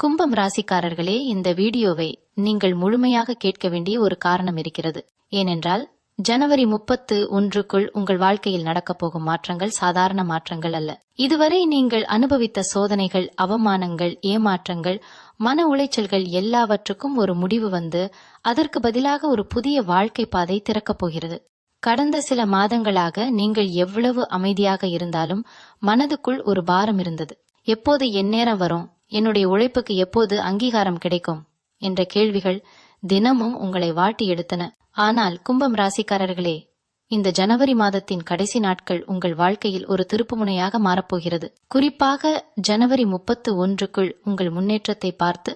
கும்பம் ராசிக்காரர்களே, இந்த வீடியோவை நீங்கள் முழுமையாக கேட்க வேண்டிய ஒரு காரணம் இருக்கிறது. ஏனென்றால் ஜனவரி 31க்குள் உங்கள் வாழ்க்கையில் நடக்கப் போகும் மாற்றங்கள் சாதாரண மாற்றங்கள் அல்ல. இதுவரை நீங்கள் அனுபவித்த சோதனைகள், அவமானங்கள், ஏமாற்றங்கள், மன உளைச்சல்கள் எல்லாவற்றுக்கும் ஒரு முடிவு வந்து அதற்கு பதிலாக ஒரு புதிய வாழ்க்கை பாதை திறக்கப் போகிறது. கடந்த சில மாதங்களாக நீங்கள் எவ்வளவு அமைதியாக இருந்தாலும் மனதுக்குள் ஒரு பாரம் இருந்தது. எப்போது என் நேரம் வரும், என்னுடைய உழைப்புக்கு எப்போது அங்கீகாரம் கிடைக்கும் என்ற கேள்விகள் தினமும் உங்களை வாட்டி எடுத்தன. ஆனால் கும்பம் ராசிக்காரர்களே, இந்த ஜனவரி மாதத்தின் கடைசி நாட்கள் உங்கள் வாழ்க்கையில் ஒரு திருப்புமுனையாக மாறப்போகிறது. குறிப்பாக ஜனவரி 31க்குள் உங்கள் முன்னேற்றத்தை பார்த்து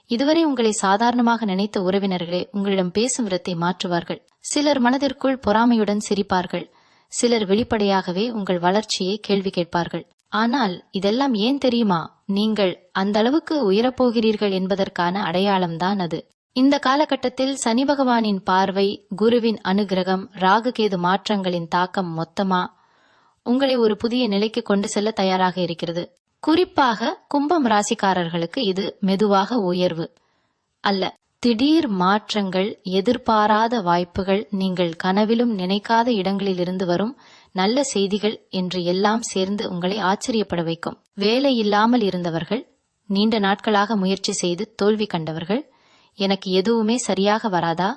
இதுவரை உங்களை சாதாரணமாக நினைத்த உறவினர்களே உங்களிடம் பேசும் விதத்தை மாற்றுவார்கள். சிலர் மனதிற்குள் பொறாமையுடன் சிரிப்பார்கள். சிலர் வெளிப்படையாகவே உங்கள் வளர்ச்சியை கேள்வி கேட்பார்கள். ஆனால் இதெல்லாம் ஏன் தெரியுமா? நீங்கள் அந்த அளவுக்கு உயரப்போகிறீர்கள் என்பதற்கான அடையாளம்தான் அது. இந்த காலகட்டத்தில் சனி பகவானின் பார்வை, குருவின் அனுகிரகம், ராகுகேது மாற்றங்களின் தாக்கம் மொத்தமா உங்களை ஒரு புதிய நிலைக்கு கொண்டு செல்ல தயாராக இருக்கிறது. குறிப்பாக கும்பம் ராசிக்காரர்களுக்கு இது மெதுவாக உயர்வு அல்ல, திடீர் மாற்றங்கள், எதிர்பாராத வாய்ப்புகள், நீங்கள் கனவிலும் நினைக்காத இடங்களில் இருந்து வரும் நல்ல செய்திகள் என்று எல்லாம் சேர்ந்து உங்களை ஆச்சரியப்பட வைக்கும். வேலை இல்லாமல் இருந்தவர்கள், நீண்ட நாட்களாக முயற்சி செய்து தோல்வி கண்டவர்கள், எனக்கு எதுவுமே சரியாக வராதா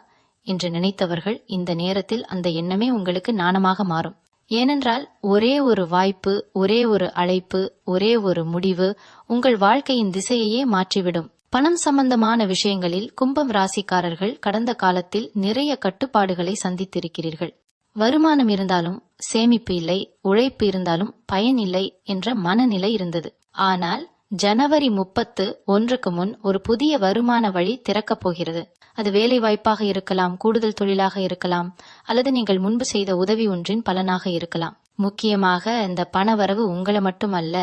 என்று நினைத்தவர்கள், இந்த நேரத்தில் அந்த எண்ணமே உங்களுக்கு நாணமாக மாறும். ஏனென்றால் ஒரே ஒரு வாய்ப்பு, ஒரே ஒரு அழைப்பு, ஒரே ஒரு முடிவு உங்கள் வாழ்க்கையின் திசையையே மாற்றிவிடும். பணம் சம்பந்தமான விஷயங்களில் கும்பம் ராசிக்காரர்கள் கடந்த காலத்தில் நிறைய கட்டுப்பாடுகளை சந்தித்திருக்கிறீர்கள். வருமானம் இருந்தாலும் சேமிப்பு இல்லை, உழைப்பு இருந்தாலும் பயன் இல்லை என்ற மனநிலை இருந்தது. ஆனால் ஜனவரி 31க்கு முன் ஒரு புதிய வருமான வழி திறக்கப் போகிறது. அது வேலை வாய்ப்பாக இருக்கலாம், கூடுதல் தொழிலாக இருக்கலாம், அல்லது நீங்கள் முன்பு செய்த உதவி ஒன்றின் பலனாக இருக்கலாம். முக்கியமாக இந்த பணவரவு உங்களை மட்டுமல்ல,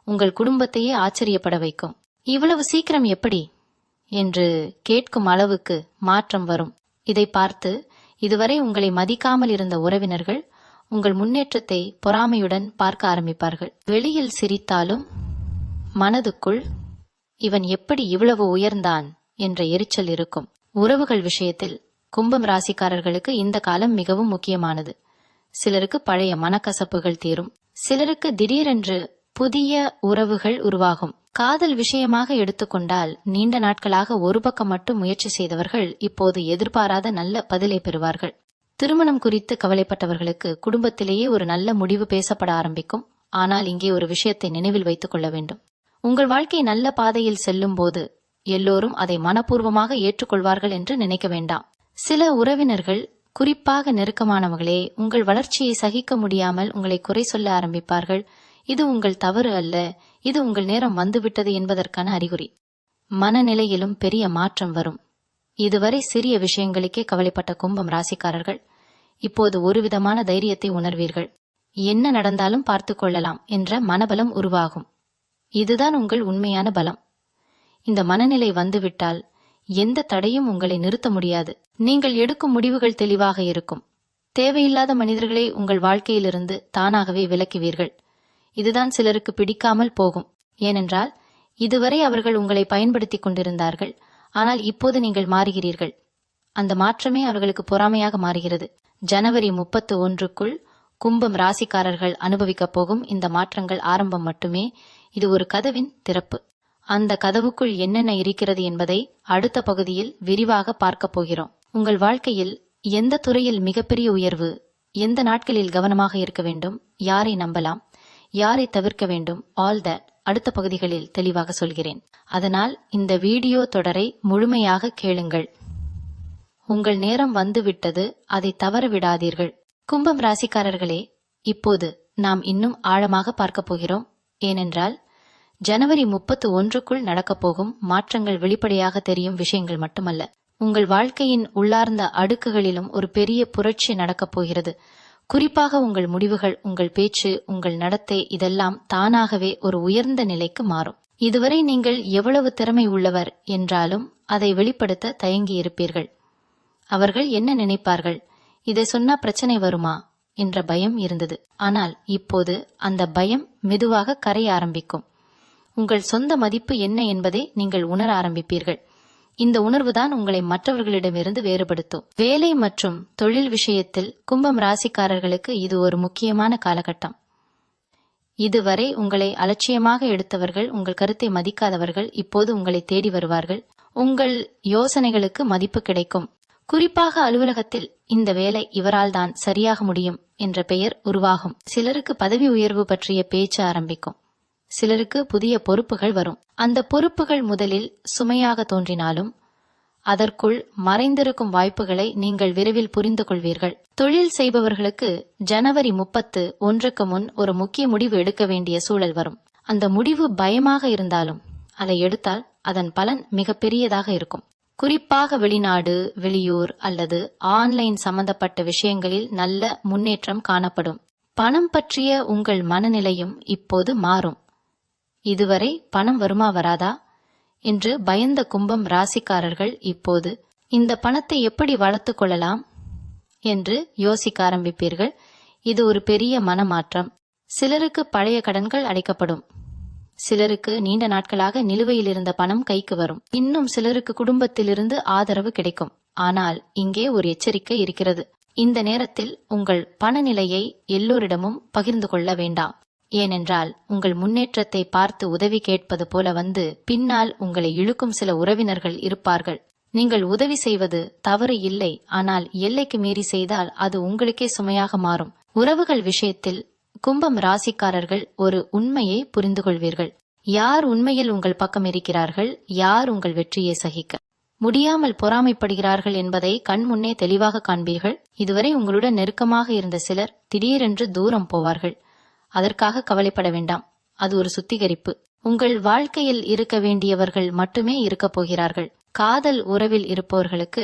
உங்கள் குடும்பத்தையே ஆச்சரியப்பட வைக்கும். இவ்வளவு சீக்கிரம் எப்படி என்று கேட்கும் அளவுக்கு மாற்றம் வரும். இதை பார்த்து இதுவரை உங்களை மதிக்காமல் இருந்த உறவினர்கள் உங்கள் முன்னேற்றத்தை பொறாமையுடன் பார்க்க ஆரம்பிப்பார்கள். வெளியில் சிரித்தாலும் மனதுக்குள் இவன் எப்படி இவ்வளவு உயர்ந்தான் என்ற எரிச்சல் இருக்கும். உறவுகள் விஷயத்தில் கும்பம் ராசிக்காரர்களுக்கு இந்த காலம் மிகவும் முக்கியமானது. சிலருக்கு பழைய மனக்கசப்புகள் தீரும், சிலருக்கு திடீரென்று புதிய உறவுகள் உருவாகும். காதல் விஷயமாக எடுத்துக்கொண்டால் நீண்ட நாட்களாக ஒரு பக்கம் மட்டும் முயற்சி செய்தவர்கள் இப்போது எதிர்பாராத நல்ல பதிலை பெறுவார்கள். திருமணம் குறித்து கவலைப்பட்டவர்களுக்கு குடும்பத்திலேயே ஒரு நல்ல முடிவு பேசப்பட ஆரம்பிக்கும். ஆனால் இங்கே ஒரு விஷயத்தை நினைவில் வைத்துக் கொள்ள வேண்டும். உங்கள் வாழ்க்கை நல்ல பாதையில் செல்லும் போது எல்லோரும் அதை மனப்பூர்வமாக ஏற்றுக்கொள்வார்கள் என்று நினைக்க வேண்டாம். சில உறவினர்கள், குறிப்பாக நெருக்கமானவர்களே, உங்கள் வளர்ச்சியை சகிக்க முடியாமல் உங்களை குறை சொல்ல ஆரம்பிப்பார்கள். இது உங்கள் தவறு அல்ல, இது உங்கள் நேரம் வந்துவிட்டது என்பதற்கான அறிகுறி. மனநிலையிலும் பெரிய மாற்றம் வரும். இதுவரை சிறிய விஷயங்களுக்கே கவலைப்பட்ட கும்பம் ராசிக்காரர்கள் இப்போது ஒருவிதமான தைரியத்தை உணர்வீர்கள். என்ன நடந்தாலும் பார்த்து கொள்ளலாம் என்ற மனபலம் உருவாகும். இதுதான் உங்கள் உண்மையான பலம். இந்த மனநிலை வந்துவிட்டால் எந்த தடையும் உங்களை நிறுத்த முடியாது. நீங்கள் எடுக்கும் முடிவுகள் தெளிவாக இருக்கும். தேவையில்லாத மனிதர்களை உங்கள் வாழ்க்கையிலிருந்து தானாகவே விலக்குவீர்கள். இதுதான் சிலருக்கு பிடிக்காமல் போகும். ஏனென்றால் இதுவரை அவர்கள் உங்களை பயன்படுத்தி கொண்டிருந்தார்கள். ஆனால் இப்போது நீங்கள் மாறுகிறீர்கள். அந்த மாற்றமே அவர்களுக்கு பொறாமையாக மாறுகிறது. ஜனவரி 31க்குள் கும்பம் ராசிக்காரர்கள் அனுபவிக்கப் போகும் இந்த மாற்றங்கள் ஆரம்பம் மட்டுமே. இது ஒரு கதவின் திறப்பு. அந்த கதவுக்குள் என்னென்ன இருக்கிறது என்பதை அடுத்த பகுதியில் விரிவாக பார்க்க போகிறோம். உங்கள் வாழ்க்கையில் எந்த துறையில் மிகப்பெரிய உயர்வு, எந்த நாட்களில் கவனமாக இருக்க வேண்டும், யாரை நம்பலாம், யாரை தவிர்க்க வேண்டும், ஆல் தட் அடுத்த பகுதிகளில் தெளிவாக சொல்கிறேன். அதனால் இந்த வீடியோ தொடரை முழுமையாக கேளுங்கள். உங்கள் நேரம் வந்துவிட்டது, அதை தவற விடாதீர்கள். கும்பம் ராசிக்காரர்களே, இப்போது நாம் இன்னும் ஆழமாக பார்க்க போகிறோம். ஏனென்றால் ஜனவரி 31க்குள் நடக்கப் போகும் மாற்றங்கள் வெளிப்படையாக தெரியும் விஷயங்கள் மட்டுமல்ல, உங்கள் வாழ்க்கையின் உள்ளார்ந்த அடுக்குகளிலும் ஒரு பெரிய புரட்சி நடக்கப் போகிறது. குறிப்பாக உங்கள் முடிவுகள், உங்கள் பேச்சு, உங்கள் நடத்தை இதெல்லாம் தானாகவே ஒரு உயர்ந்த நிலைக்கு மாறும். இதுவரை நீங்கள் எவ்வளவு திறமை உள்ளவர் என்றாலும் அதை வெளிப்படுத்த தயங்கியிருப்பீர்கள். அவர்கள் என்ன நினைப்பார்கள், இதை சொன்னா பிரச்சனை வருமா என்ற பயம் இருந்தது. ஆனால் இப்போது அந்த பயம் மெதுவாக கரைய ஆரம்பிக்கும். உங்கள் சொந்த மதிப்பு என்ன என்பதை நீங்கள் உணர ஆரம்பிப்பீர்கள். இந்த உணர்வுதான் உங்களை மற்றவர்களிடமிருந்து வேறுபடுத்தும். வேலை மற்றும் தொழில் விஷயத்தில் கும்பம் ராசிக்காரர்களுக்கு இது ஒரு முக்கியமான காலகட்டம். இதுவரை உங்களை அலட்சியமாக எடுத்தவர்கள், உங்கள் கருத்தை மதிக்காதவர்கள் இப்போது உங்களை தேடி வருவார்கள். உங்கள் யோசனைகளுக்கு மதிப்பு கிடைக்கும். குறிப்பாக அலுவலகத்தில் இந்த வேலை இவரால் தான் சரியாக முடியும் என்ற பெயர் உருவாகும். சிலருக்கு பதவி உயர்வு பற்றிய பேச்சு ஆரம்பிக்கும். சிலருக்கு புதிய பொறுப்புகள் வரும். அந்த பொறுப்புகள் முதலில் சுமையாக தோன்றினாலும் அதற்குள் மறைந்திருக்கும் வாய்ப்புகளை நீங்கள் விரைவில் புரிந்து கொள்வீர்கள். தொழில் செய்பவர்களுக்கு ஜனவரி 31 முன் ஒரு முக்கிய முடிவு எடுக்க வேண்டிய சூழல் வரும். அந்த முடிவு பயமாக இருந்தாலும் அதை எடுத்தால் அதன் பலன் மிகப்பெரியதாக இருக்கும். குறிப்பாக வெளிநாடு, வெளியூர் அல்லது ஆன்லைன் சம்பந்தப்பட்ட விஷயங்களில் நல்ல முன்னேற்றம் காணப்படும். பணம் பற்றிய உங்கள் மனநிலையும் இப்போது மாறும். இதுவரை பணம் வருமா வராதா என்று பயந்த கும்பம் ராசிக்காரர்கள் இப்போது இந்த பணத்தை எப்படி வளர்த்து கொள்ளலாம் என்று யோசிக்க ஆரம்பிப்பீர்கள். இது ஒரு பெரிய மனமாற்றம். சிலருக்கு பழைய கடன்கள் அடைக்கப்படும். சிலருக்கு நீண்ட நாட்களாக நிலுவையில் இருந்த பணம் கைக்கு வரும். இன்னும் சிலருக்கு குடும்பத்திலிருந்து ஆதரவு கிடைக்கும். ஆனால் இங்கே ஒரு எச்சரிக்கை இருக்கிறது. இந்த நேரத்தில் உங்கள் பணநிலையை எல்லோரிடமும் பகிர்ந்து கொள்ள வேண்டாம். ஏனென்றால் உங்கள் முன்னேற்றத்தை பார்த்து உதவி கேட்பது போல வந்து பின்னால் உங்களை இழுக்கும் சில உறவினர்கள் இருப்பார்கள். நீங்கள் உதவி செய்வது தவறு இல்லை, ஆனால் எல்லைக்கு மீறி செய்தால் அது உங்களுக்கே சுமையாக மாறும். உறவுகள் விஷயத்தில் கும்பம் ராசிக்காரர்கள் ஒரு உண்மையை புரிந்து கொள்வீர்கள். யார் உண்மையில் உங்கள் பக்கம் இருக்கிறார்கள், யார் உங்கள் வெற்றியை சகிக்க முடியாமல் பொறாமைப்படுகிறார்கள் என்பதை கண்முன்னே தெளிவாக காண்பீர்கள். இதுவரை உங்களுடன் நெருக்கமாக இருந்த சிலர் திடீரென்று தூரம் போவார்கள். அதற்காக கவலைப்பட வேண்டாம். அது ஒரு சுத்திகரிப்பு. உங்கள் வாழ்க்கையில் இருக்க வேண்டியவர்கள் மட்டுமே இருக்கப் போகிறார்கள். காதல் உறவில் இருப்பவர்களுக்கு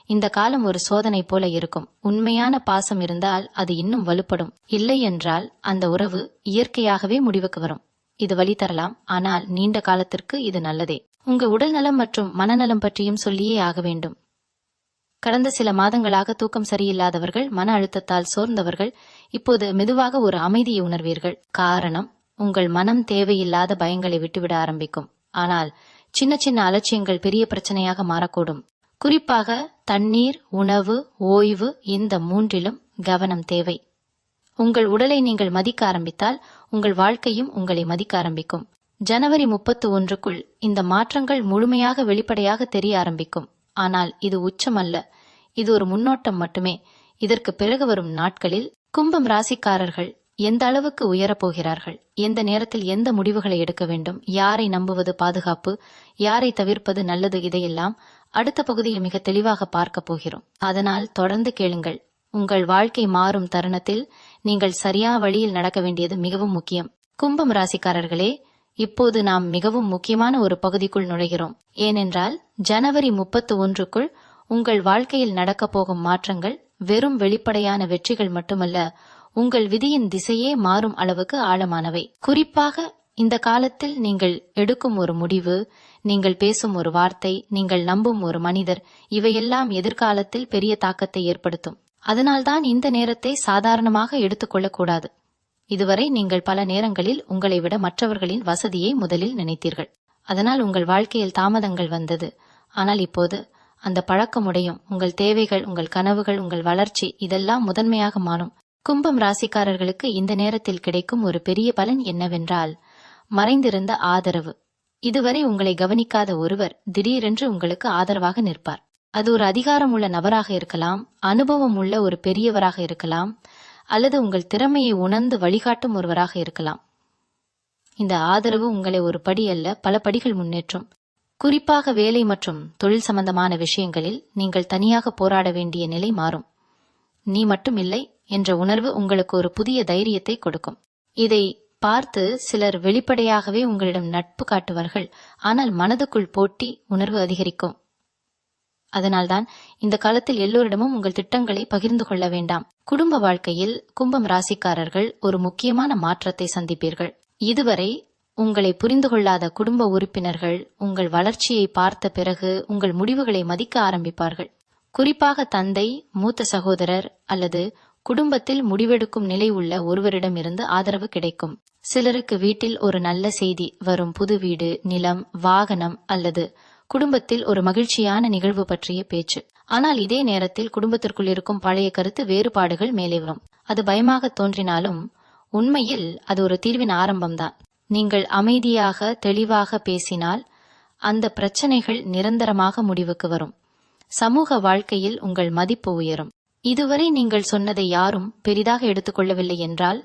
இந்த காலம் ஒரு சோதனை போல இருக்கும். உண்மையான பாசம் இருந்தால் அது இன்னும் வலுப்படும். இல்லை என்றால் அந்த உறவு இயற்கையாகவே முடிவுக்கு வரும். இது வழி தரலாம், ஆனால் நீண்ட காலத்திற்கு இது நல்லதே. உங்க உடல் நலம் மற்றும் மனநலம் பற்றியும் சொல்லியே ஆக வேண்டும். கடந்த சில மாதங்களாக தூக்கம் சரியில்லாதவர்கள், மன அழுத்தத்தால் சோர்ந்தவர்கள் இப்போது மெதுவாக ஒரு அமைதியை உணர்வீர்கள். காரணம், உங்கள் மனம் தேவையில்லாத பயங்களை விட்டுவிட ஆரம்பிக்கும். ஆனால் சின்ன சின்ன அலட்சியங்கள் பெரிய பிரச்சனையாக மாறக்கூடும். குறிப்பாக தண்ணீர், உணவு, ஓய்வு, இந்த மூன்றிலும் கவனம் தேவை. உங்கள் உடலை நீங்கள் மதிக்க ஆரம்பித்தால் உங்கள் வாழ்க்கையும் உங்களை மதிக்க ஆரம்பிக்கும். ஜனவரி 31க்குள் இந்த மாற்றங்கள் முழுமையாக வெளிப்படையாக தெரிய ஆரம்பிக்கும். ஆனால் இது உச்சம் அல்ல, இது ஒரு முன்னோட்டம் மட்டுமே. இதற்கு பிறகு வரும் நாட்களில் கும்பம் ராசிக்காரர்கள் எந்த அளவுக்கு உயரப்போகிறார்கள், எந்த நேரத்தில் எந்த முடிவுகளை எடுக்க வேண்டும், யாரை நம்புவது பாதுகாப்பு, யாரை தவிர்ப்பது நல்லது, இதையெல்லாம் அடுத்த பகுதியில் மிக தெளிவாக பார்க்க போகிறோம். அதனால் தொடர்ந்து கேளுங்கள். உங்கள் வாழ்க்கை மாறும் தருணத்தில் நீங்கள் சரியான வழியில் நடக்க வேண்டியது மிகவும் முக்கியம். கும்பம் ராசிக்காரர்களே, இப்போது நாம் மிகவும் முக்கியமான ஒரு பகுதிக்குள் நுழைகிறோம். ஏனென்றால் ஜனவரி 31க்குள் உங்கள் வாழ்க்கையில் நடக்கப் போகும் மாற்றங்கள் வெறும் வெளிப்படையான வெற்றிகள் மட்டுமல்ல, உங்கள் விதியின் திசையே மாறும் அளவுக்கு ஆழமானவை. குறிப்பாக இந்த காலத்தில் நீங்கள் எடுக்கும் ஒரு முடிவு, நீங்கள் பேசும் ஒரு வார்த்தை, நீங்கள் நம்பும் ஒரு மனிதர், இவையெல்லாம் எதிர்காலத்தில் பெரிய தாக்கத்தை ஏற்படுத்தும். அதனால்தான் இந்த நேரத்தை சாதாரணமாக எடுத்துக்கொள்ளக்கூடாது. இதுவரை நீங்கள் பல நேரங்களில் உங்களை விட மற்றவர்களின் வசதியை முதலில் நினைத்தீர்கள். அதனால் உங்கள் வாழ்க்கையில் தாமதங்கள் வந்தது. ஆனால் இப்போது அந்த பழக்கமுடையும். உங்கள் தேவைகள், உங்கள் கனவுகள், உங்கள் வளர்ச்சி, இதெல்லாம் முதன்மையாக மாறும். கும்பம் ராசிக்காரர்களுக்கு இந்த நேரத்தில் கிடைக்கும் ஒரு பெரிய பலன் என்னவென்றால், மறைந்திருந்த ஆதரவு. இதுவரை உங்களை கவனிக்காத ஒருவர் திடீரென்று உங்களுக்கு ஆதரவாக நிற்பார். அது ஒரு அதிகாரம் உள்ள நபராக இருக்கலாம், அனுபவம் உள்ள ஒரு பெரியவராக இருக்கலாம், அல்லது உங்கள் திறமையை உணர்ந்து வழிகாட்டும் ஒருவராக இருக்கலாம். இந்த ஆதரவு உங்களை ஒரு படி அல்ல, பல படிகள் முன்னேற்றும். குறிப்பாக வேலை மற்றும் தொழில் சம்பந்தமான விஷயங்களில் நீங்கள் தனியாக போராட வேண்டிய நிலை மாறும். நீ மட்டும் இல்லை என்ற உணர்வு உங்களுக்கு ஒரு புதிய தைரியத்தை கொடுக்கும். இதை பார்த்து சிலர் வெளிப்படையாகவே உங்களிடம் நட்பு காட்டுவார்கள். ஆனால் மனதுக்குள் போட்டி உணர்வு அதிகரிக்கும். அதனால்தான் இந்த காலத்தில் எல்லோரிடமும் உங்கள் திட்டங்களை பகிர்ந்து கொள்ள வேண்டாம். குடும்ப வாழ்க்கையில் கும்பம் ராசிக்காரர்கள் ஒரு முக்கியமான மாற்றத்தை சந்திப்பீர்கள். இதுவரை உங்களை புரிந்து கொள்ளாத குடும்ப உறுப்பினர்கள் உங்கள் வளர்ச்சியை பார்த்த பிறகு உங்கள் முடிவுகளை மதிக்க ஆரம்பிப்பார்கள். குறிப்பாக தந்தை, மூத்த சகோதரர் அல்லது குடும்பத்தில் முடிவெடுக்கும் நிலை உள்ள ஒருவரிடமிருந்து ஆதரவு கிடைக்கும். சிலருக்கு வீட்டில் ஒரு நல்ல செய்தி வரும், புது வீடு, நிலம், வாகனம் அல்லது குடும்பத்தில் ஒரு மகிழ்ச்சியான நிகழ்வு பற்றிய பேச்சு. ஆனால் இதே நேரத்தில் குடும்பத்திற்குள் இருக்கும் பழைய கருத்து வேறுபாடுகள் மேலே வரும். அது பயமாக தோன்றினாலும் உண்மையில் அது ஒரு தீர்வின் ஆரம்பம்தான். நீங்கள் அமைதியாக தெளிவாக பேசினால் அந்த பிரச்சனைகள் நிரந்தரமாக முடிவுக்கு வரும். சமூக வாழ்க்கையில் உங்கள் மதிப்பு உயரும். இதுவரை நீங்கள் சொன்னதை யாரும் பெரிதாக எடுத்துக்கொள்ளவில்லை என்றால்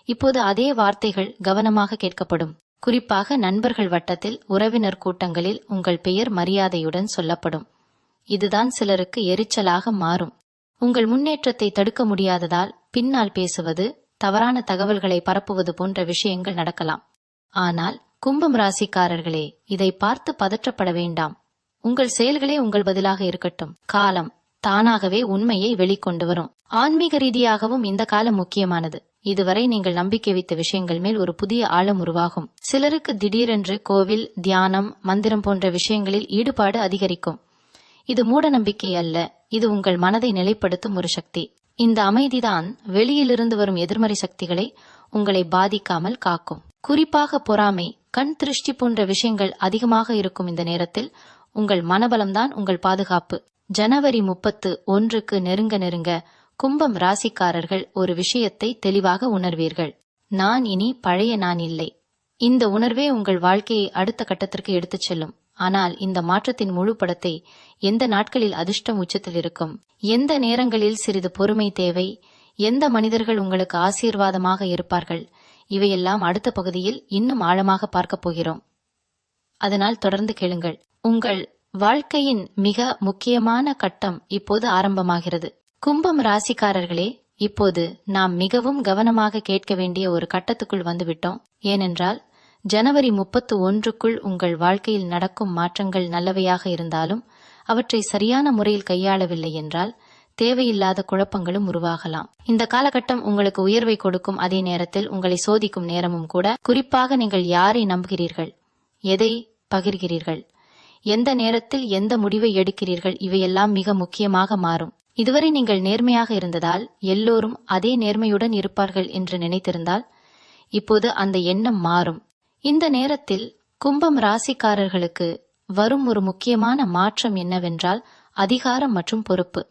இப்போது அதே வார்த்தைகள் கவனமாக கேட்கப்படும். குறிப்பாக நண்பர்கள் வட்டத்தில், உறவினர் கூட்டங்களில் உங்கள் பெயர் மரியாதையுடன் சொல்லப்படும். இதுதான் சிலருக்கு எரிச்சலாக மாறும். உங்கள் முன்னேற்றத்தை தடுக்க முடியாததால் பின்னால் பேசுவது, தவறான தகவல்களை பரப்புவது போன்ற விஷயங்கள் நடக்கலாம். ஆனால் கும்பம் ராசிக்காரர்களே, இதை பார்த்து பதற்றப்பட வேண்டாம். உங்கள் செயல்களே உங்கள் பதிலாக இருக்கட்டும். காலம் தானாகவே உண்மையை வெளிக்கொண்டு வரும். ஆன்மீக ரீதியாகவும் இந்த காலம் முக்கியமானது. இதுவரை நீங்கள் நம்பிக்கை வைத்த விஷயங்கள் மேல் ஒரு புதிய ஆழம் உருவாகும். சிலருக்கு திடீரென்று கோவில், தியானம், மந்திரம் போன்ற விஷயங்களில் ஈடுபாடு அதிகரிக்கும். இது மூட நம்பிக்கை அல்ல, இது உங்கள் மனதை நிலைப்படுத்தும் ஒரு சக்தி. இந்த அமைதிதான் வெளியிலிருந்து வரும் எதிர்மறை சக்திகளை உங்களை பாதிக்காமல் காக்கும். குறிப்பாக பொறாமை, கண் திருஷ்டி போன்ற விஷயங்கள் அதிகமாக இருக்கும் இந்த நேரத்தில் உங்கள் மனபலம்தான் உங்கள் பாதுகாப்பு. ஜனவரி 31க்கு நெருங்க கும்பம் ராசிக்காரர்கள் ஒரு விஷயத்தை தெளிவாக உணர்வீர்கள். நான் இனி பழைய நான் இல்லை. இந்த உணர்வே உங்கள் வாழ்க்கையை அடுத்த கட்டத்திற்கு எடுத்துச் செல்லும். ஆனால் இந்த மாற்றத்தின் முழு படத்தை, எந்த நாட்களில் அதிர்ஷ்டம் உச்சத்தில் இருக்கும், எந்த நேரங்களில் சிறிது பொறுமை தேவை, எந்த மனிதர்கள் உங்களுக்கு ஆசீர்வாதமாக இருப்பார்கள், இவையெல்லாம் அடுத்த பகுதியில் இன்னும் ஆழமாக பார்க்கப் போகிறோம். அதனால் தொடர்ந்து கேளுங்கள். உங்கள் வாழ்க்கையின் மிக முக்கியமான கட்டம் இப்போது ஆரம்பமாகிறது. கும்பம் ராசிக்காரர்களே, இப்போது நாம் மிகவும் கவனமாக கேட்க வேண்டிய ஒரு கட்டத்துக்குள் வந்துவிட்டோம். ஏனென்றால் ஜனவரி 31க்குள் உங்கள் வாழ்க்கையில் நடக்கும் மாற்றங்கள் நல்லவையாக இருந்தாலும் அவற்றை சரியான முறையில் கையாளவில்லை என்றால் தேவையில்லாத குழப்பங்களும் உருவாகலாம். இந்த காலகட்டம் உங்களுக்கு உயர்வை கொடுக்கும், அதே நேரத்தில் உங்களை சோதிக்கும் நேரமும் கூட. குறிப்பாக நீங்கள் யாரை நம்புகிறீர்கள், எதை பகிர்கிறீர்கள், எந்த நேரத்தில் எந்த முடிவை எடுக்கிறீர்கள், இவையெல்லாம் மிக முக்கியமாக மாறும். இதுவரை நீங்கள் நேர்மையாக இருந்ததால் எல்லோரும் அதே நேர்மையுடன் இருப்பார்கள் என்று நினைத்திருந்தால் இப்போது அந்த எண்ணம் மாறும். இந்த நேரத்தில் கும்பம் ராசிக்காரர்களுக்கு வரும் ஒரு முக்கியமான மாற்றம் என்னவென்றால் அதிகாரம் மற்றும் பொறுப்பு.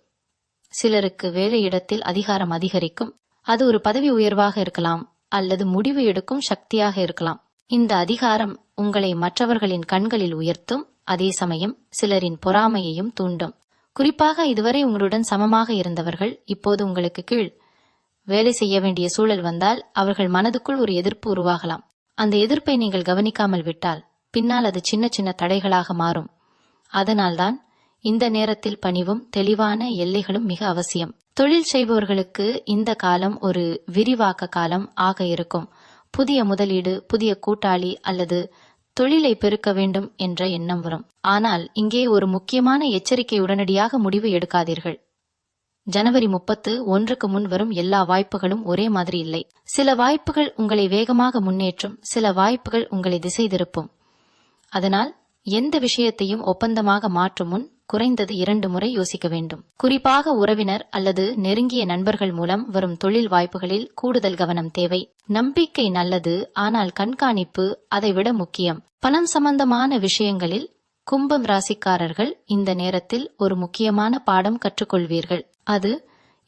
சிலருக்கு வேலையிடத்தில் அதிகாரம் அதிகரிக்கும். அது ஒரு பதவி உயர்வாக இருக்கலாம் அல்லது முடிவு எடுக்கும் சக்தியாக இருக்கலாம். இந்த அதிகாரம் உங்களை மற்றவர்களின் கண்களில் உயர்த்தும், அதே சமயம் சிலரின் பொறாமையையும் தூண்டும். குறிப்பாக இதுவரை உங்களுடன் சமமாக இருந்தவர்கள் இப்போது உங்களுக்கு கீழ் வேலை செய்ய வேண்டிய சூழல் வந்தால் அவர்கள் மனதுக்குள் ஒரு எதிர்ப்பு உருவாகலாம். அந்த எதிர்ப்பை நீங்கள் கவனிக்காமல் விட்டால் பின்னால் அது சின்ன சின்ன தடைகளாக மாறும். அதனால்தான் இந்த நேரத்தில் பணிவும் தெளிவான எல்லைகளும் மிக அவசியம். தொழில் செய்பவர்களுக்கு இந்த காலம் ஒரு விரிவாக்க காலம் ஆக இருக்கும். புதிய முதலீடு, புதிய கூட்டாளி அல்லது தொழிலை பெருக்க வேண்டும் என்ற எண்ணம் வரும். ஆனால் இங்கே ஒரு முக்கியமான எச்சரிக்கை, உடனடியாக முடிவு எடுக்காதீர்கள். ஜனவரி 31க்கு முன் வரும் எல்லா வாய்ப்புகளும் ஒரே மாதிரி இல்லை. சில வாய்ப்புகள் உங்களை வேகமாக முன்னேற்றும், சில வாய்ப்புகள் உங்களை திசை திருப்பும். அதனால் எந்த விஷயத்தையும் ஒப்பந்தமாக மாற்றும் முன் குறைந்தது 2 முறை யோசிக்க வேண்டும். குறிப்பாக உறவினர் அல்லது நெருங்கிய நண்பர்கள் மூலம் வரும் தொழில் வாய்ப்புகளில் கூடுதல் கவனம் தேவை. நம்பிக்கை நல்லது, ஆனால் கண்காணிப்பு அதைவிட முக்கியம். பணம் சம்பந்தமான விஷயங்களில் கும்பம் ராசிக்காரர்கள் இந்த நேரத்தில் ஒரு முக்கியமான பாடம் கற்றுக்கொள்வீர்கள். அது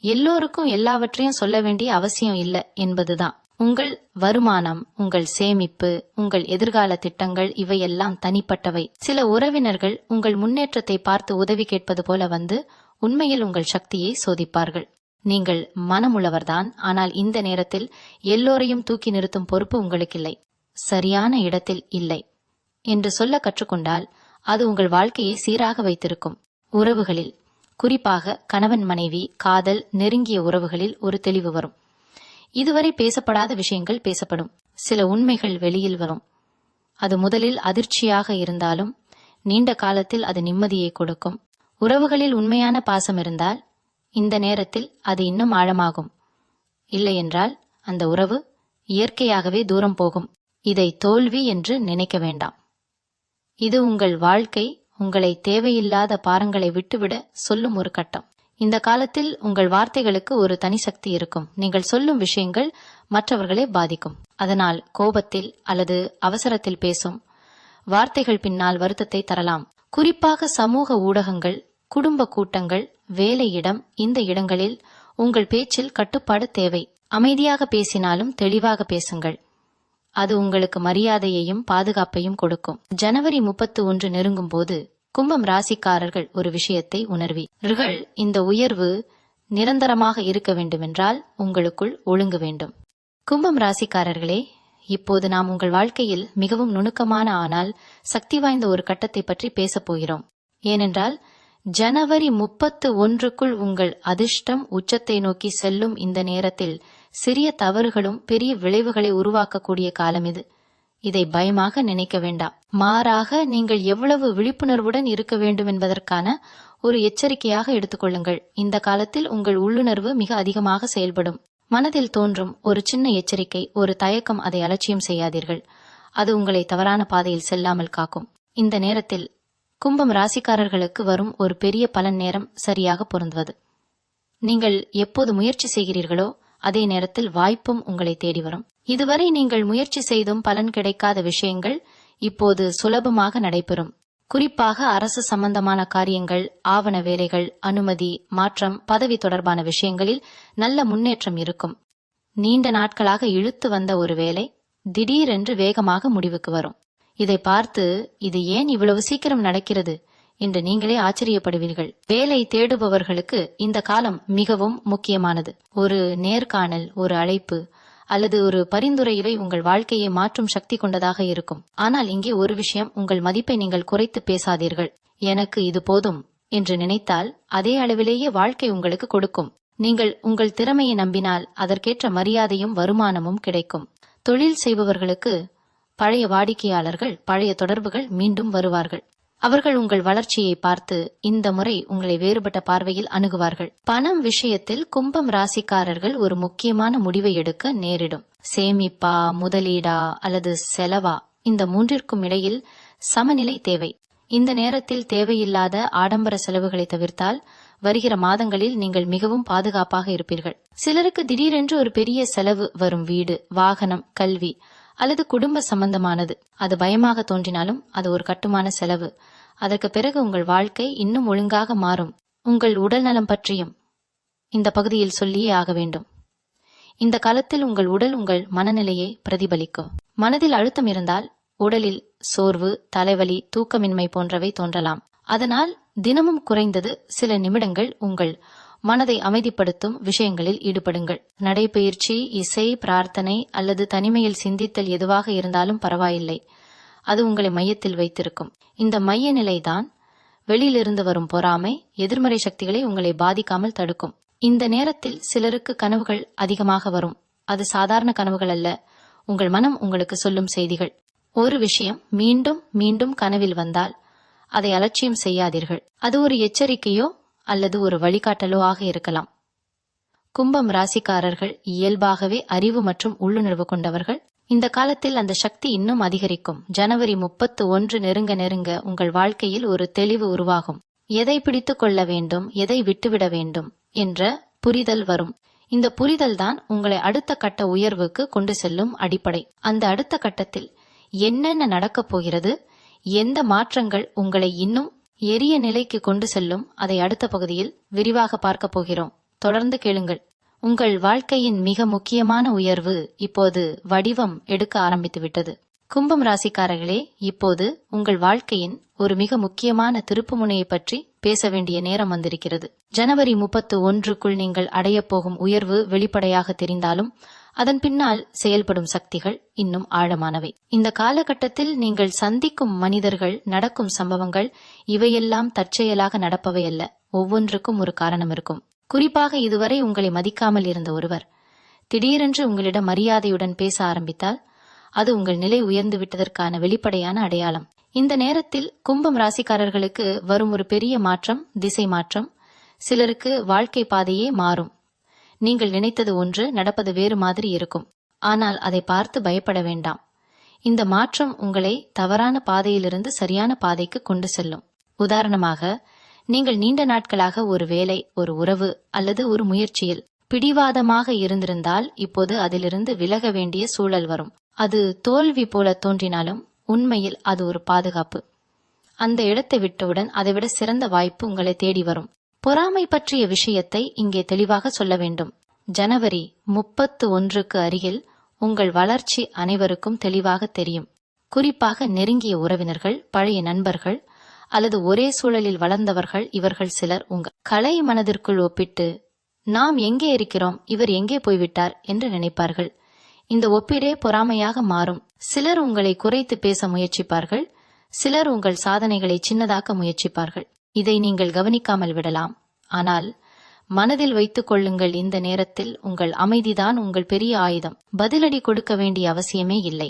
எல்லோருக்கும் எல்லாவற்றையும் சொல்ல வேண்டிய அவசியம் இல்லை என்பதுதான். உங்கள் வருமானம், உங்கள் சேமிப்பு, உங்கள் எதிர்கால திட்டங்கள் இவையெல்லாம் தனிப்பட்டவை. சில உறவினர்கள் உங்கள் முன்னேற்றத்தை பார்த்து உதவி கேட்பது போல வந்து உண்மையில் உங்கள் சக்தியை சோதிப்பார்கள். நீங்கள் மனமுள்ளவர்தான், ஆனால் இந்த நேரத்தில் எல்லோரையும் தூக்கி நிறுத்தும் பொறுப்பு உங்களுக்கில்லை. சரியான இடத்தில் இல்லை என்று சொல்ல கற்றுக்கொண்டால் அது உங்கள் வாழ்க்கையை சீராக வைத்திருக்கும். உறவுகளில், குறிப்பாக கணவன் மனைவி, காதல், நெருங்கிய உறவுகளில் ஒரு தெளிவு வரும். இதுவரை பேசப்படாத விஷயங்கள் பேசப்படும். சில உண்மைகள் வெளியில் வரும். அது முதலில் அதிர்ச்சியாக இருந்தாலும் நீண்ட காலத்தில் அது நிம்மதியை கொடுக்கும். உறவுகளில் உண்மையான பாசம் இருந்தால் இந்த நேரத்தில் அது இன்னும் ஆழமாகும். இல்லையென்றால் அந்த உறவு இயற்கையாகவே தூரம் போகும். இதை தோல்வி என்று நினைக்க வேண்டாம். இது உங்கள் வாழ்க்கை உங்களை தேவையில்லாத பாரங்களை விட்டுவிட சொல்லும் ஒரு கட்டம். இந்த காலத்தில் உங்கள் வார்த்தைகளுக்கு ஒரு தனி சக்தி இருக்கும். நீங்கள் சொல்லும் விஷயங்கள் மற்றவர்களை பாதிக்கும். அதனால் கோபத்தில் அல்லது அவசரத்தில் பேசும் வார்த்தைகள் பின்னால் வருத்தத்தை தரலாம். குறிப்பாக சமூக ஊடகங்கள், குடும்ப கூட்டங்கள், வேலையிடம், இந்த இடங்களில் உங்கள் பேச்சில் கட்டுப்பாடு தேவை. அமைதியாக பேசினாலும் தெளிவாக பேசுங்கள். அது உங்களுக்கு மரியாதையையும் பாதுகாப்பையும் கொடுக்கும். ஜனவரி 31 நெருங்கும் போது கும்பம் ராசிக்காரர்கள் ஒரு விஷயத்தை உணர்வீர்கள். இந்த உயர்வு நிரந்தரமாக இருக்க வேண்டுமென்றால் உங்களுக்குள் ஒழுங்கு வேண்டும். கும்பம் ராசிக்காரர்களே, இப்போது நாம் உங்கள் வாழ்க்கையில் மிகவும் நுணுக்கமான ஆனால் சக்தி வாய்ந்த ஒரு கட்டத்தை பற்றி பேசப் போகிறோம். ஏனென்றால் ஜனவரி 31க்குள் உங்கள் அதிர்ஷ்டம் உச்சத்தை நோக்கி செல்லும் இந்த நேரத்தில் சிறிய தவறுகளும் பெரிய விளைவுகளை உருவாக்கக்கூடிய காலம் இது. இதை பயமாக நினைக்க வேண்டாம். மாறாக நீங்கள் எவ்வளவு விழிப்புணர்வுடன் இருக்க வேண்டும் என்பதற்கான ஒரு எச்சரிக்கையாக எடுத்துக்கொள்ளுங்கள். இந்த காலத்தில் உங்கள் உள்ளுணர்வு மிக அதிகமாக செயல்படும். மனதில் தோன்றும் ஒரு சின்ன எச்சரிக்கை, ஒரு தயக்கம், அதை அலட்சியம் செய்யாதீர்கள். அது உங்களை தவறான பாதையில் செல்லாமல் காக்கும். இந்த நேரத்தில் கும்பம் ராசிக்காரர்களுக்கு வரும் ஒரு பெரிய பலன் நேரம் சரியாக பொருந்துவது. நீங்கள் எப்போது முயற்சி செய்கிறீர்களோ அதே நேரத்தில் வாய்ப்பும் உங்களை தேடி வரும். இதுவரை நீங்கள் முயற்சி செய்தும் பலன் கிடைக்காத விஷயங்கள் இப்போது சுலபமாக நடைபெறும். குறிப்பாக அரசு சம்பந்தமான காரியங்கள், ஆவண வேலைகள், அனுமதி, மாற்றம், பதவி தொடர்பான விஷயங்களில் நல்ல முன்னேற்றம் இருக்கும். நீண்ட நாட்களாக இழுத்து வந்த ஒரு வேலை திடீரென்று வேகமாக முடிவுக்கு வரும். இதை பார்த்து இது ஏன் இவ்வளவு சீக்கிரம் நடக்கிறது என்று நீங்களே ஆச்சரியப்படுவீர்கள். வேலை தேடுபவர்களுக்கு இந்த காலம் மிகவும் முக்கியமானது. ஒரு நேர்காணல், ஒரு அழைப்பு அல்லது ஒரு பரிந்துரை, இவை உங்கள் வாழ்க்கையை மாற்றும் சக்தி கொண்டதாக இருக்கும். ஆனால் இங்கே ஒரு விஷயம், உங்கள் மதிப்பை நீங்கள் குறைத்து பேசாதீர்கள். எனக்கு இது போதும் என்று நினைத்தால் அதே அளவிலேயே வாழ்க்கை உங்களுக்கு கொடுக்கும். நீங்கள் உங்கள் திறமையை நம்பினால் அதற்கேற்ற மரியாதையும் வருமானமும் கிடைக்கும். தொழில் செய்பவர்களுக்கு பழைய வாடிக்கையாளர்கள், பழைய தொடர்புகள் மீண்டும் வருவார்கள். அவர்கள் உங்கள் வளர்ச்சியை பார்த்து இந்த முறை உங்களை வேறுபட்ட பார்வையில் அணுகுவார்கள். பணம் விஷயத்தில் கும்பம் ராசிக்காரர்கள் ஒரு முக்கியமான முடிவை எடுக்க நேரிடும். சேமிப்பா, முதலீடா அல்லது செலவா, இந்த மூன்றிற்கும் இடையில் சமநிலை தேவை. இந்த நேரத்தில் தேவையில்லாத ஆடம்பர செலவுகளை தவிர்த்தால் வருகிற மாதங்களில் நீங்கள் மிகவும் பாதுகாப்பாக இருப்பீர்கள். சிலருக்கு திடீரென்று ஒரு பெரிய செலவு வரும். வீடு, வாகனம், கல்வி அல்லது குடும்ப சம்பந்தமானது. அது பயமாக தோன்றினாலும் அது ஒரு கட்டுமான செலவு. அதற்கு பிறகு உங்கள் வாழ்க்கை இன்னும் ஒழுங்காக மாறும். உங்கள் உடல் நலம் பற்றியும் இந்த பகுதியில் சொல்லியே ஆக வேண்டும். இந்த காலத்தில் உங்கள் உடல் உங்கள் மனநிலையை பிரதிபலிக்கும். மனதில் அழுத்தம் இருந்தால் உடலில் சோர்வு, தலைவலி, தூக்கமின்மை போன்றவை தோன்றலாம். அதனால் தினமும் குறைந்தது சில நிமிடங்கள் உங்கள் மனதை அமைதிப்படுத்தும் விஷயங்களில் ஈடுபடுங்கள். நடைபயிற்சி, இசை, பிரார்த்தனை அல்லது தனிமையில் சிந்தித்தல் எதுவாக இருந்தாலும் பரவாயில்லை. அது உங்களை மையத்தில் வைத்திருக்கும். இந்த மைய நிலைதான் வெளியிலிருந்து வரும் பொறாமை, எதிர்மறை சக்திகளை உங்களை பாதிக்காமல் தடுக்கும். இந்த நேரத்தில் சிலருக்கு கனவுகள் அதிகமாக வரும். அது சாதாரண கனவுகள் அல்ல, உங்கள் மனம் உங்களுக்கு சொல்லும் செய்திகள். ஒரு விஷயம் மீண்டும் மீண்டும் கனவில் வந்தால் அதை அலட்சியம் செய்யாதீர்கள். அது ஒரு எச்சரிக்கையோ அல்லது ஒரு வழிகாட்டலோ ஆக இருக்கலாம். கும்பம் ராசிக்காரர்கள் இயல்பாகவே அறிவு மற்றும் உள்ளுணர்வு கொண்டவர்கள். இந்த காலத்தில் அந்த சக்தி இன்னும் அதிகரிக்கும். ஜனவரி 31 நெருங்க நெருங்க உங்கள் வாழ்க்கையில் ஒரு தெளிவு உருவாகும். எதை பிடித்துக் கொள்ள வேண்டும், எதை விட்டுவிட வேண்டும் என்ற புரிதல் வரும். இந்த புரிதல் தான் உங்களை அடுத்த கட்ட உயர்வுக்கு கொண்டு செல்லும் அடிப்படை. அந்த அடுத்த கட்டத்தில் என்னென்ன நடக்கப் போகிறது, எந்த மாற்றங்கள் உங்களை இன்னும் எரிய நிலைக்கு கொண்டு செல்லும், அதை அடுத்த பகுதியில் விரிவாக பார்க்க போகிறோம். தொடர்ந்து கேளுங்கள். உங்கள் வாழ்க்கையின் மிக முக்கியமான உயர்வு இப்போது வடிவம் எடுக்க ஆரம்பித்துவிட்டது. கும்பம் ராசிக்காரர்களே, இப்போது உங்கள் வாழ்க்கையின் ஒரு மிக முக்கியமான திருப்புமுனையை பற்றி பேச வேண்டிய நேரம் வந்திருக்கிறது. ஜனவரி 31க்குள் நீங்கள் அடையப் போகும் உயர்வு வெளிப்படையாக தெரிந்தாலும் அதன் பின்னால் செயல்படும் சக்திகள் இன்னும் ஆழமானவை. இந்த காலகட்டத்தில் நீங்கள் சந்திக்கும் மனிதர்கள், நடக்கும் சம்பவங்கள், இவையெல்லாம் தற்செயலாக நடப்பவை அல்ல. ஒவ்வொன்றுக்கும் ஒரு காரணம் இருக்கும். குறிப்பாக இதுவரை உங்களை மதிக்காமல் இருந்த ஒருவர் திடீரென்று உங்களிடம் மரியாதையுடன் பேச ஆரம்பித்தால் அது உங்கள் நிலை உயர்ந்து விட்டதற்கான வெளிப்படையான அடையாளம். இந்த நேரத்தில் கும்பம் ராசிக்காரர்களுக்கு வரும் ஒரு பெரிய மாற்றம், திசை மாற்றம். சிலருக்கு வாழ்க்கை பாதையே மாறும். நீங்கள் நினைத்தது ஒன்று, நடப்பது வேறு மாதிரி இருக்கும். ஆனால் அதை பார்த்து பயப்பட வேண்டாம். இந்த மாற்றம் உங்களை தவறான பாதையிலிருந்து சரியான பாதைக்கு கொண்டு செல்லும். உதாரணமாக, நீங்கள் நீண்ட நாட்களாக ஒரு வேலை, ஒரு உறவு அல்லது ஒரு முயற்சியில் பிடிவாதமாக இருந்திருந்தால் இப்போது அதிலிருந்து விலக வேண்டிய சூழல் வரும். அது தோல்வி போல தோன்றினாலும் உண்மையில் அது ஒரு பாதுகாப்பு. அந்த இடத்தை விட்டவுடன் அதைவிட சிறந்த வாய்ப்பு உங்களை தேடி வரும். பொறாமை பற்றிய விஷயத்தை இங்கே தெளிவாக சொல்ல வேண்டும். ஜனவரி 31க்கு அருகில் உங்கள் வளர்ச்சி அனைவருக்கும் தெளிவாக தெரியும். குறிப்பாக நெருங்கிய உறவினர்கள், பழைய நண்பர்கள் அல்லது ஒரே சூழலில் வளர்ந்தவர்கள். இவர்கள் சிலர் உங்கள் கலை மனதிற்குள் ஒப்பிட்டு, நாம் எங்கே இருக்கிறோம், இவர் எங்கே போய்விட்டார் என்று நினைப்பார்கள். இந்த ஒப்பீடே பொறாமையாக மாறும். சிலர் உங்களை குறைத்து பேச முயற்சிப்பார்கள், சிலர் உங்கள் சாதனைகளை சின்னதாக்க முயற்சிப்பார்கள். இதை நீங்கள் கவனிக்காமல் விடலாம். ஆனால் மனதில் வைத்துக் கொள்ளுங்கள், இந்த நேரத்தில் உங்கள் அமைதிதான் உங்கள் பெரிய ஆயுதம். பதிலடி கொடுக்க வேண்டிய அவசியமே இல்லை.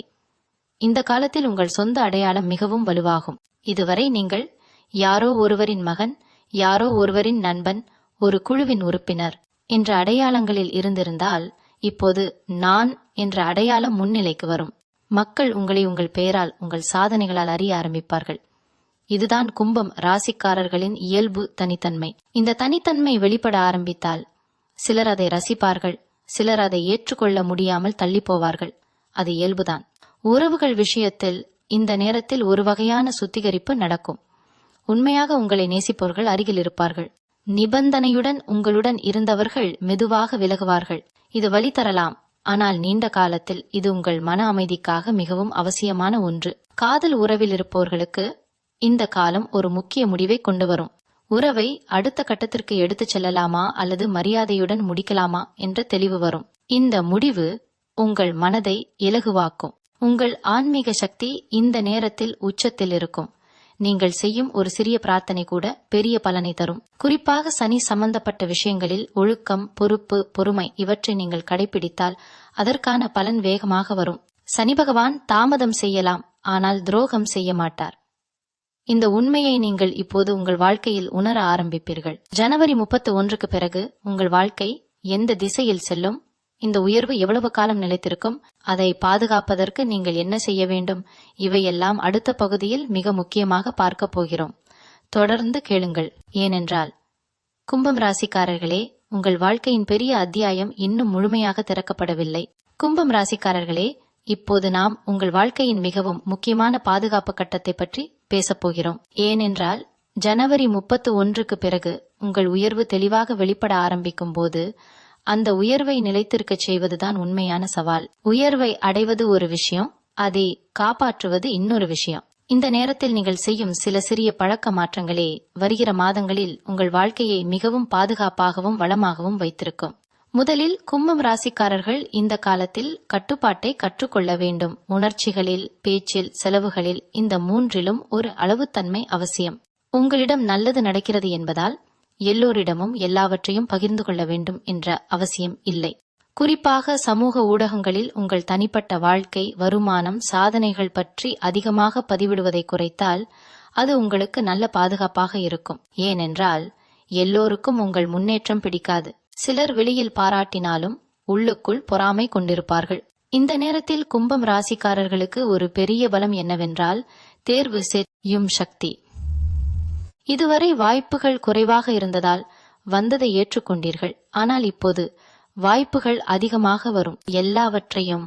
இந்த காலத்தில் உங்கள் சொந்த அடையாளம் மிகவும் வலுவாகும். இதுவரை நீங்கள் யாரோ ஒருவரின் மகன், யாரோ ஒருவரின் நண்பன், ஒரு குழுவின் உறுப்பினர் என்ற அடையாளங்களில் இருந்திருந்தால் இப்போது நான் என்ற அடையாளம் முன்னிலைக்கு வரும். மக்கள் உங்களை உங்கள் பெயரால், உங்கள் சாதனைகளால் அறிய ஆரம்பிப்பார்கள். இதுதான் கும்பம் ராசிக்காரர்களின் இயல்பு தனித்தன்மை. இந்த தனித்தன்மை வெளிப்பட ஆரம்பித்தால் சிலர் அதை ரசிப்பார்கள், சிலர் அதை ஏற்றுக்கொள்ள முடியாமல் தள்ளி போவார்கள். அது இயல்புதான். உறவுகள் விஷயத்தில் இந்த நேரத்தில் ஒரு வகையான சுத்திகரிப்பு நடக்கும். உண்மையாக உங்களை நேசிப்பவர்கள் அருகில் இருப்பார்கள். நிபந்தனையுடன் உங்களுடன் இருந்தவர்கள் மெதுவாக விலகுவார்கள். இது வழி தரலாம், ஆனால் நீண்ட காலத்தில் இது உங்கள் மன அமைதிக்காக மிகவும் அவசியமான ஒன்று. காதல் உறவில் இருப்பவர்களுக்கு இந்த காலம் ஒரு முக்கிய முடிவை கொண்டு வரும். உறவை அடுத்த கட்டத்திற்கு எடுத்துச் செல்லலாமா அல்லது மரியாதையுடன் முடிக்கலாமா என்ற தெளிவு வரும். இந்த முடிவு உங்கள் மனதை இலகுவாக்கும். உங்கள் ஆன்மீக சக்தி இந்த நேரத்தில் உச்சத்தில் இருக்கும். நீங்கள் செய்யும் ஒரு சிறிய பிரார்த்தனை கூட பெரிய பலனை தரும். குறிப்பாக சனி சம்பந்தப்பட்ட விஷயங்களில் ஒழுக்கம், பொறுப்பு, பொறுமை இவற்றை நீங்கள் கடைபிடித்தால் அதற்கான பலன் வேகமாக வரும். சனி பகவான் தாமதம் செய்யலாம், ஆனால் துரோகம் செய்ய மாட்டார். இந்த உண்மையை நீங்கள் இப்போது உங்கள் வாழ்க்கையில் உணர ஆரம்பிப்பீர்கள். ஜனவரி 31க்கு பிறகு உங்கள் வாழ்க்கை எந்த திசையில் செல்லும், இந்த உயர்வு எவ்வளவு காலம் நிலைத்திருக்கும், அதை பாதுகாப்பதற்கு நீங்கள் என்ன செய்ய வேண்டும், இவையெல்லாம் அடுத்த பகுதியில் மிக முக்கியமாக பார்க்க போகிறோம். தொடர்ந்து கேளுங்கள். ஏனென்றால் கும்பம் ராசிக்காரர்களே, உங்கள் வாழ்க்கையின் பெரிய அத்தியாயம் இன்னும் முழுமையாக திறக்கப்படவில்லை. கும்பம் ராசிக்காரர்களே, இப்போது நாம் உங்கள் வாழ்க்கையின் மிகவும் முக்கியமான பாதுகாப்பு கட்டத்தை பற்றி பேசப்போகிறோம். ஏனென்றால் ஜனவரி 31க்கு பிறகு உங்கள் உயர்வு தெளிவாக வெளிப்பட ஆரம்பிக்கும் போது அந்த உயர்வை நிலைத்திருக்கச் செய்வதுதான் உண்மையான சவால். உயர்வை அடைவது ஒரு விஷயம், அதை காப்பாற்றுவது இன்னொரு விஷயம். இந்த நேரத்தில் நீங்கள் செய்யும் சில சிறிய பழக்க மாற்றங்களே வருகிற மாதங்களில் உங்கள் வாழ்க்கையை மிகவும் பாதுகாப்பாகவும் வளமாகவும் வைத்திருக்கும். முதலில் கும்பம் ராசிக்காரர்கள் இந்த காலத்தில் கட்டுப்பாட்டை கற்றுக்கொள்ள வேண்டும். உணர்ச்சிகளில், பேச்சில், செலவுகளில் இந்த மூன்றிலும் ஒரு அளவுத்தன்மை அவசியம். உங்களிடம் நல்லது நடக்கிறது என்பதால் எல்லோரிடமும் எல்லாவற்றையும் பகிர்ந்து கொள்ள வேண்டும் என்ற அவசியம் இல்லை. குறிப்பாக சமூக ஊடகங்களில் உங்கள் தனிப்பட்ட வாழ்க்கை, வருமானம், சாதனைகள் பற்றி அதிகமாக பதிவிடுவதை குறைத்தால் அது உங்களுக்கு நல்ல பாதுகாப்பாக இருக்கும். ஏனென்றால் எல்லோருக்கும் உங்கள் முன்னேற்றம் பிடிக்காது. சிலர் வெளியில் பாராட்டினாலும் உள்ளுக்குள் பொறாமை கொண்டிருப்பார்கள். இந்த நேரத்தில் கும்பம் ராசிக்காரர்களுக்கு ஒரு பெரிய பலம் என்னவென்றால் தேர்வு செய்யும் சக்தி. இதுவரை வாய்ப்புகள் குறைவாக இருந்ததால் வந்ததை ஏற்றுக்கொண்டீர்கள். ஆனால் இப்போது வாய்ப்புகள் அதிகமாக வரும். எல்லாவற்றையும்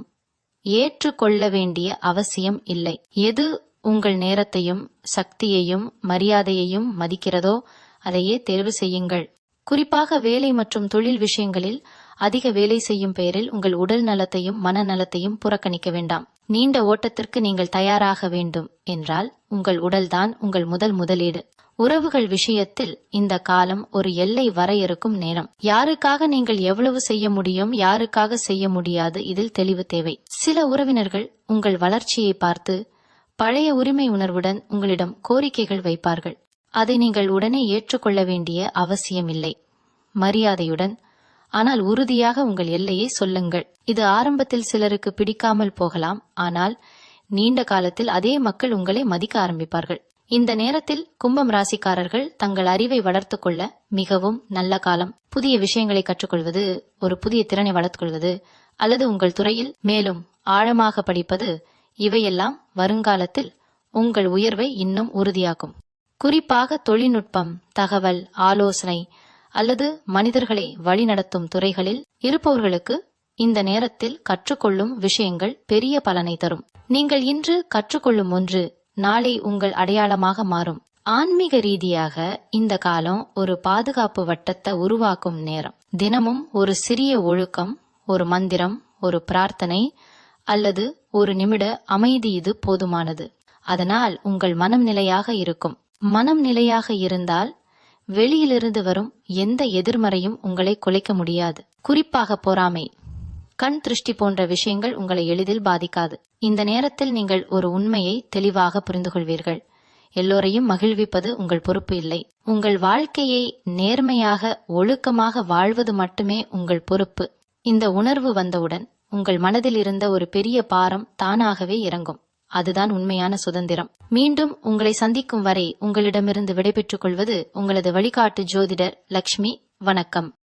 ஏற்றுக்கொள்ள வேண்டிய அவசியம் இல்லை. எது உங்கள் நேரத்தையும் சக்தியையும் மரியாதையையும் மதிக்கிறதோ அதையே தேர்வு செய்யுங்கள். குறிப்பாக வேலை மற்றும் தொழில் விஷயங்களில் அதிக வேலை செய்யும் பெயரில் உங்கள் உடல் நலத்தையும் மனநலத்தையும் புறக்கணிக்க வேண்டாம். நீண்ட ஓட்டத்திற்கு நீங்கள் தயாராக வேண்டும் என்றால் உங்கள் உடல்தான் உங்கள் முதலீடு. உறவுகள் விஷயத்தில் இந்த காலம் ஒரு எல்லை வரையறுக்கும் நேரம். யாருக்காக நீங்கள் எவ்வளவு செய்ய முடியும், யாருக்காக செய்ய முடியாது, இதில் தெளிவு தேவை. சில உறவினர்கள் உங்கள் வளர்ச்சியை பார்த்து பழைய உரிமை உணர்வுடன் உங்களிடம் கோரிக்கைகள் வைப்பார்கள். அதை நீங்கள் உடனே ஏற்றுக்கொள்ள வேண்டிய அவசியமில்லை. மரியாதையுடன் ஆனால் உறுதியாக உங்கள் எல்லையை சொல்லுங்கள். இது ஆரம்பத்தில் சிலருக்கு பிடிக்காமல் போகலாம், ஆனால் நீண்ட காலத்தில் அதே மக்கள் உங்களை மதிக்க ஆரம்பிப்பார்கள். இந்த நேரத்தில் கும்பம் ராசிக்காரர்கள் தங்கள் அறிவை வளர்த்து கொள்ள மிகவும் நல்ல காலம். புதிய விஷயங்களை கற்றுக்கொள்வது, ஒரு புதிய திறனை வளர்த்துக்கொள்வது அல்லது உங்கள் துறையில் மேலும் ஆழமாக படிப்பது, இவையெல்லாம் வருங்காலத்தில் உங்கள் உயர்வை இன்னும் உறுதியாக்கும். குறிப்பாக தொழில்நுட்பம், தகவல், ஆலோசனை அல்லது மனிதர்களை வழிநடத்தும் துறைகளில் இருப்பவர்களுக்கு இந்த நேரத்தில் கற்றுக்கொள்ளும் விஷயங்கள் பெரிய பலனை தரும். நீங்கள் இன்று கற்றுக்கொள்ளும் ஒன்று நாளை உங்கள் அடையாளமாக மாறும். ஆன்மீக ரீதியாக இந்த காலம் ஒரு பாதுகாப்பு வட்டத்தை உருவாக்கும் நேரம். தினமும் ஒரு சிறிய ஒழுக்கம், ஒரு மந்திரம், ஒரு பிரார்த்தனை அல்லது ஒரு நிமிட அமைதி இது போதுமானது. அதனால் உங்கள் மனம் நிலையாக இருக்கும். மனம் நிலையாக இருந்தால் வெளியிலிருந்து வரும் எந்த எதிர்மறையும் உங்களை குலைக்க முடியாது. குறிப்பாக பொறாமை, கண் திருஷ்டி போன்ற விஷயங்கள் உங்களை எளிதில் பாதிக்காது. இந்த நேரத்தில் நீங்கள் ஒரு உண்மையை தெளிவாக புரிந்து கொள்வீர்கள். எல்லோரையும் மகிழ்விப்பது உங்கள் பொறுப்பு இல்லை. உங்கள் வாழ்க்கையை நேர்மையாக, ஒழுக்கமாக வாழ்வது மட்டுமே உங்கள் பொறுப்பு. இந்த உணர்வு வந்தவுடன் உங்கள் மனதில் இருந்த ஒரு பெரிய பாரம் தானாகவே இறங்கும். அதுதான் உண்மையான சுதந்திரம். மீண்டும் உங்களை சந்திக்கும் வரை உங்களிடமிருந்து விடைபெற்றுக் கொள்வது உங்களது வழிகாட்டு ஜோதிடர் லக்ஷ்மி. வணக்கம்.